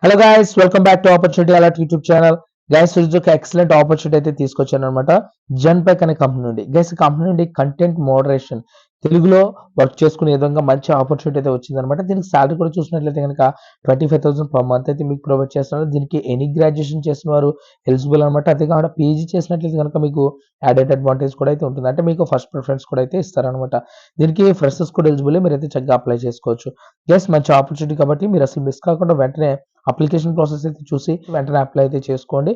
Hello guys, welcome back to opportunity alert YouTube channel. Guys, ఈరోజు ఒక excellent opportunity అయితే తీసుకొచ్చాను అనమాట. జెన్పాక్ అనే కంపెనీ నుండి. గైస్, ఈ కంపెనీ నుండి కంటెంట్ మోడరేషన్ తెలుగులో వర్క్ చేసుకునే విధంగా మంచి ఆపర్చునిటీ అయితే వచ్చిందనమాట. దీనికి సాలరీ కూడా చూసినట్లయితే కనుక 25,000 పర్ మంత్ అయితే మీకు ప్రొవైడ్ చేస్తున్నారు. దీనికి ఎనీ గ్రాడ్యుయేషన్ చేసిన వారు ఎలిజిబుల్ అనమాట. అదే కాకుండా పీజీ చేసినట్లయితే కనుక మీకు యాడెడ్ అడ్వాంటేజ్ కూడా అయితే ఉంటుంది. అంటే మీకు ఫస్ట్ ప్రిఫరెన్స్ కూడా అయితే ఇస్తారనమాట. దీనికి ఫ్రెషర్స్ కూడా ఎలిజిబుల్, మీరైతే చక్కగా అప్లై చేసుకోవచ్చు. గైస్, మంచి ఆపర్చునిటీ కాబట్టి మీరు అసలు మిస్ కాకుండా వెంటనే అప్లికేషన్ ప్రాసెస్ అయితే చూసి వెంటనే అప్లై అయితే చేసుకోండి.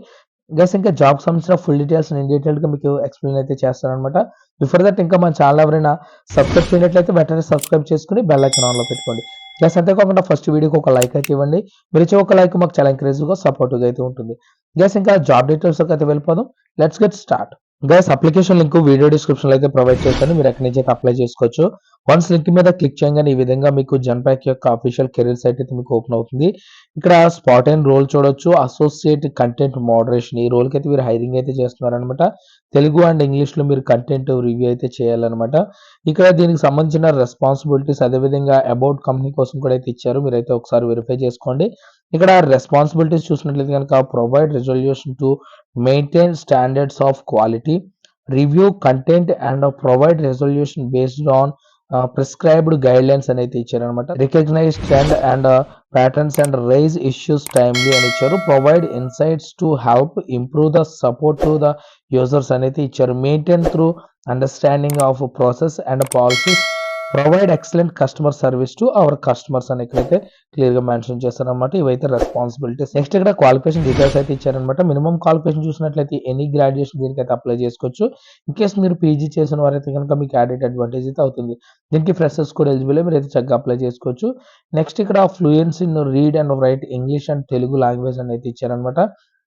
గైస్, ఇంకా జాబ్ సంబంధించిన ఫుల్ డీటెయిల్స్ నేను డీటెయిల్డ్‌గా మీకు ఎక్స్‌ప్లెయిన్ అయితే చేస్తాననమాట. బిఫోర్ దట్ ఇంకా మన ఛానల్ ఎవరైనా సబ్స్క్రైబ్ చేయనట్లయితే వెంటనే సబ్స్క్రైబ్ చేసుకొని బెల్ ఐకాన్ ఆన్‌లో పెట్టుకోండి. గైస్, అంతేకాకుండా ఫస్ట్ వీడియోకి ఒక లైక్ అయితే ఇవ్వండి. మీరు ఇచ్చే ఒక లైక్ మాకు చాలా ఎంకరేజింగ్‌గా, సపోర్టివ్‌గా అయితే ఉంటుంది. గైస్, ఇంకా జాబ్ డీటెయిల్స్‌లోకి అయితే వెళ్ళిపోదాం. Let's get start. Guys, application link video డిస్క్రిప్షన్‌లో అయితే ప్రొవైడ్ చేశాను. మీరు ఎక్కడి నుంచి అయితే అప్లై చేసుకోవచ్చు. వన్స్ లింక్ మీద క్లిక్ చేయగానే ఈ విధంగా మీకు జెన్పాక్ యొక్క అఫీషియల్ కెరీర్ సైట్ అయితే మీకు ఓపెన్ అవుతుంది. ఇక్కడ స్పాట్ అండ్ రోల్ చూడొచ్చు. అసోసియేట్ కంటెంట్ మోడరేషన్ ఈ రోల్‌కి అయితే మీరు హైరింగ్ అయితే చేస్తున్నారనమాట. తెలుగు అండ్ ఇంగ్లీష్‌లో మీరు కంటెంట్ రివ్యూ అయితే చేయాలనమాట. ఇక్కడ దీనికి సంబంధించిన రెస్పాన్సిబిలిటీస్ అదేవిధంగా అబౌట్ కంపెనీ కోసం కూడా అయితే ఇచ్చారు. మీరైతే ఒకసారి వెరిఫై చేసుకోండి. ఇక్కడ రెస్పాన్సిబిలిటీస్ చూసినట్లయితే గనక provide resolution to maintain standards of quality, review content and provide resolution based on prescribed guidelines అని అయితే ఇచ్చారనమాట. Recognise trend and patterns and raise issues timely అని ఇచ్చారు. Provide insights to help improve the support to the users అనైతే ఇచ్చారు. Maintain through understanding of process and policies, provide excellent customer service to our customers అని ఇక్కడైతే క్లియర్‌గా mention చేశారనమాట. ఇవైతే responsibilities. Next ఇక్కడ క్వాలిఫికేషన్ డీటెయిల్స్ అయితే ఇచ్చారనమాట. మినిమమ్ క్వాలిఫికేషన్ చూసినట్లయితే ఎనీ గ్రాడ్యుయేషన్ దీనికైతే అప్లై చేసుకోవచ్చు. ఇన్‌కేస్ మీరు పీజీ చేసిన వారైతే గనుక మీకు యాడెడ్ అడ్వాంటేజ్ అయితే అవుతుంది. దీనికి ఫ్రెషర్స్ కూడా ఎలిజిబులే, మీరైతే చక్కగా అప్లై చేసుకోవచ్చు. నెక్స్ట్ ఇక్కడ fluency in read and right English and Telugu language అని అయితే ఇచ్చారనమాట.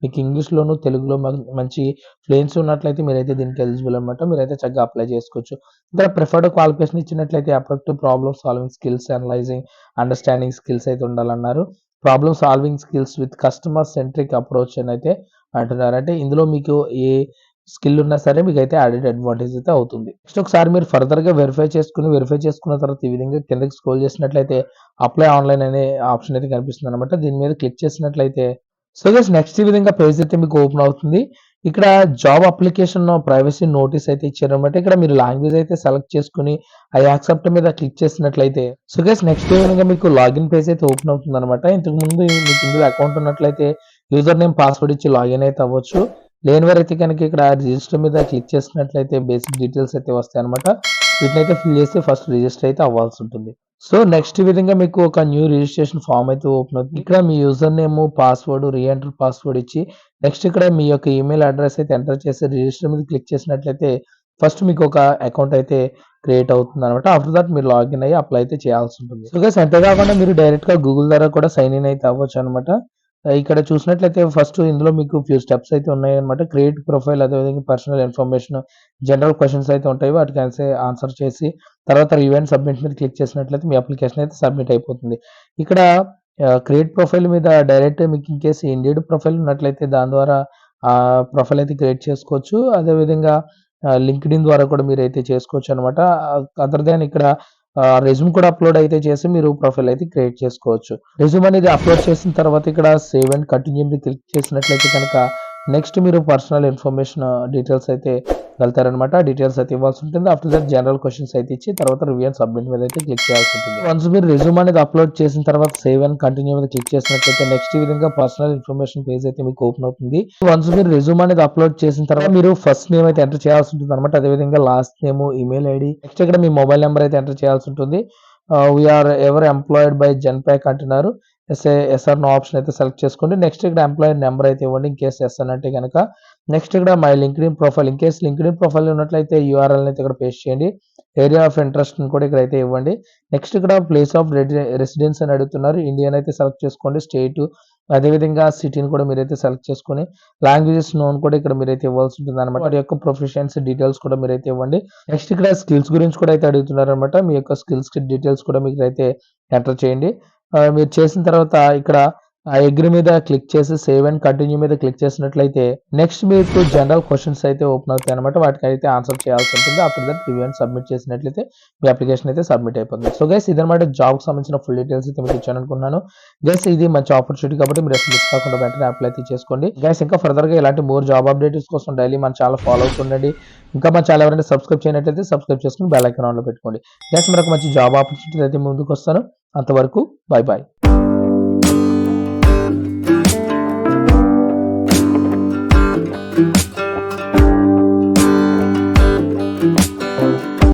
మీకు ఇంగ్లీష్‌లోను, తెలుగులో మంచి ఫ్లూయెన్సీ ఉన్నట్లయితే మీరైతే దీనికి ఎలిజిబుల్ అనమాట. మీరైతే చక్కగా అప్లై చేసుకోవచ్చు. ఇక్కడ ప్రిఫర్డ్ క్వాలిఫికేషన్ ఇచ్చినట్లయితే approve problem solving skills, analysing, understanding skills అయితే ఉండాలన్నారు. Problem solving skills with customer centric approach అని అయితే అంటున్నారు. అంటే ఇందులో మీకు ఏ స్కిల్ ఉన్నా సరే మీకైతే యాడెడ్ అడ్వాంటేజ్ అయితే అవుతుంది. నెక్స్ట్ ఒకసారి మీరు ఫర్దర్‌గా వెరిఫై చేసుకున్న తర్వాత ఈ విధంగా కిందకి స్క్రోల్ చేసినట్లయితే అప్లై ఆన్‌లైన్ అనే ఆప్షన్ అయితే కనిపిస్తుందన్నమాట. దీని మీద క్లిక్ చేసినట్లయితే నెక్స్ట్ ఈ విధంగా పేజ్ అయితే మీకు ఓపెన్ అవుతుంది. ఇక్కడ జాబ్ అప్లికేషన్ ప్రైవసీ నోటీస్ అయితే ఇచ్చారన్నమాట. ఇక్కడ మీరు లాంగ్వేజ్ అయితే సెలెక్ట్ చేసుకొని ఐ యాక్సెప్ట్ మీద క్లిక్ చేసినట్లయితే నెక్స్ట్ ఈ విధంగా మీకు లాగిన్ పేజ్ అయితే ఓపెన్ అవుతుందన్నమాట. ఇంతకుముందు మీకు ఇందులో అకౌంట్ ఉన్నట్లయితే యూజర్ నేమ్, పాస్వర్డ్ ఇచ్చి లాగిన్ అయితే అవ్వచ్చు. లేని వారైతే కనుక ఇక్కడ రిజిస్టర్ మీద క్లిక్ చేసినట్లయితే బేసిక్ డీటెయిల్స్ అయితే వస్తాయన్నమాట. వీటినైతే ఫిల్ చేసి ఫస్ట్ రిజిస్టర్ అయితే అవ్వాల్సి ఉంటుంది. నెక్స్ట్ ఈ విధంగా మీకు ఒక న్యూ రిజిస్ట్రేషన్ ఫామ్ అయితే ఓపెన్ అవుతుంది. ఇక్కడ మీ user name, password, reenter password ఇచ్చి నెక్స్ట్ ఇక్కడ మీ యొక్క ఈమెయిల్ అడ్రెస్ అయితే ఎంటర్ చేసి రిజిస్టర్ మీద క్లిక్ చేసినట్లయితే ఫస్ట్ మీకు ఒక అకౌంట్ అయితే క్రియేట్ అవుతుందన్నమాట. ఆఫ్టర్ దట్ మీరు లాగిన్ అయ్యి అప్లై అయితే చేయాల్సి ఉంటుంది. గైస్, అంతేకాకుండా మీరు డైరెక్ట్‌గా గూగుల్ ద్వారా కూడా సైన్ ఇన్ అయితే అవ్వొచ్చన్నమాట. ఇక్కడ చూసినట్లయితే ఫస్ట్ ఇందులో మీకు ఫ్యూ స్టెప్స్ అయితే ఉన్నాయన్నమాట. క్రియేట్ ప్రొఫైల్, అదేవిధంగా పర్సనల్ ఇన్ఫర్మేషన్, జనరల్ క్వెషన్స్ అయితే ఉంటాయి. వాటికి ఆన్సర్ చేసి తర్వాత రివ్యూ అండ్ సబ్మిట్ మీద క్లిక్ చేసినట్లయితే మీ అప్లికేషన్ అయితే సబ్మిట్ అయిపోతుంది. ఇక్కడ క్రియేట్ ప్రొఫైల్ మీద డైరెక్ట్ మీకు ఇన్‌కేస్ ఇండీడ్ ప్రొఫైల్ ఉన్నట్లయితే దాని ద్వారా ప్రొఫైల్ అయితే క్రియేట్ చేసుకోవచ్చు. అదేవిధంగా లింక్డ్ఇన్ ద్వారా కూడా మీరైతే చేసుకోవచ్చన్నమాట. అదర్ దాన్ ఇక్కడ రెజ్యూమ్ కూడా అప్‌లోడ్ అయితే చేసి మీరు ప్రొఫైల్ అయితే క్రియేట్ చేసుకోవచ్చు. రెజ్యూమ్ అనేది అప్‌లోడ్ చేసిన తర్వాత ఇక్కడ సేవ్ అండ్ కంటిన్యూ మీద క్లిక్ చేసినట్లయితే కనుక నెక్స్ట్ మీరు పర్సనల్ ఇన్ఫర్మేషన్ డీటెయిల్స్ అయితే వెళ్తారనమాట. డీటెయిల్స్ అయితే ఇవ్వాల్సి ఉంటుంది. ఆఫ్టర్ దట్ జనరల్ క్వెషన్స్ అయితే ఇచ్చి తర్వాత రివ్యూ అండ్ సబ్మిట్ మీద అయితే క్లిక్ చేయాల్సి ఉంటుంది. వన్స్ మీరు రెజ్యూమ్ అనేది అప్‌లోడ్ చేసిన తర్వాత సేవ్ అండ్ కంటిన్యూ మీద క్లిక్ చేసినట్లయితే నెక్స్ట్ ఈ విధంగా పర్సనల్ ఇన్ఫర్మేషన్ పేజ్ అయితే మీకు ఓపెన్ అవుతుంది. వన్స్ మీరు రెజ్యూమ్ అనేది అప్‌లోడ్ చేసిన తర్వాత మీరు ఫస్ట్ నేమ్ అయితే ఎంటర్ చేయాల్సి ఉంటుందన్నమాట. అదేవిధంగా last name, email ID, next ఇక్కడ మీ మొబైల్ నెంబర్ అయితే ఎంటర్ చేయాల్సి ఉంటుంది. We are ever employed by Genpact అంటున్నారు. ఎస్ ఆర్ నో ఆప్షన్ అయితే సెలెక్ట్ చేసుకోండి. నెక్స్ట్ ఇక్కడ ఎంప్లాయర్ నెంబర్ అయితే ఇవ్వండి ఇన్‌కేస్ ఎస్ అని అంటే గనక. నెక్స్ట్ ఇక్కడ my LinkedIn profile, in case LinkedIn profile ఉన్నట్లయితే యూఆర్ఎల్ అయితే ఇక్కడ పేస్ట్ చేయండి. ఏరియా ఆఫ్ ఇంట్రెస్ట్ కూడా ఇక్కడైతే ఇవ్వండి. నెక్స్ట్ ఇక్కడ ప్లేస్ ఆఫ్ రెసిడెన్స్ అని అడుగుతున్నారు. ఇండియన్ అయితే సెలెక్ట్ చేసుకోండి. స్టేట్, అదేవిధంగా సిటీని కూడా మీరైతే సెలెక్ట్ చేసుకొని లాంగ్వేజెస్ నోన్ కూడా ఇక్కడ మీరైతే ఇవ్వాల్సి ఉంటుందన్నమాట. వాటి యొక్క ప్రొఫిషియన్సీ డీటెయిల్స్ కూడా మీరైతే ఇవ్వండి. నెక్స్ట్ ఇక్కడ స్కిల్స్ గురించి కూడా అయితే అడుగుతున్నారనమాట. మీ యొక్క స్కిల్స్ డీటెయిల్స్ కూడా మీరైతే ఎంటర్ చేయండి. మీరు చేసిన తర్వాత ఇక్కడ ఆ అగ్రీ మీద క్లిక్ చేసి సేవ్ అండ్ కంటిన్యూ మీద క్లిక్ చేసినట్లయితే నెక్స్ట్ మీకు జనరల్ క్వెషన్స్ అయితే ఓపెన్ అవుతాయి అనమాట. వాటికైతే ఆన్సర్ చేయాల్సి ఉంటుంది. After that review and submit చేసినట్లయితే మీ అప్లికేషన్ అయితే సబ్మిట్ అయిపోతుంది. సో గైస్ ఇదనమాట జాబ్‌కి సంబంధించిన ఫుల్ డీటెయిల్స్ అయితే మీకు ఇచ్చాననుకున్నాను. గైస్ ఇది మంచి ఆపర్చునిటీ కాబట్టి మీరు అసలు మిస్ కాకుండా వెంటనే అప్లై అయితే చేసుకోండి. గైస్ ఇంకా ఫర్దర్‌గా ఇలాంటి మోర్ జాబ్ అప్డేట్స్ కోసం డైలీ మన ఛానెల్ ఫాలో అవుతుండండి. ఇంకా మన ఛానెల్ ఎవరైనా సబ్స్క్రైబ్ చేయనట్లయితే సబ్స్క్రైబ్ చేసుకొని బెల్ ఐకాన్ ఆన్‌లో పెట్టుకోండి. గైస్ మరొక మంచి జాబ్ ఆపర్చునిటీ అయితే ముందుకొస్తాను. అంతవరకు బై బై.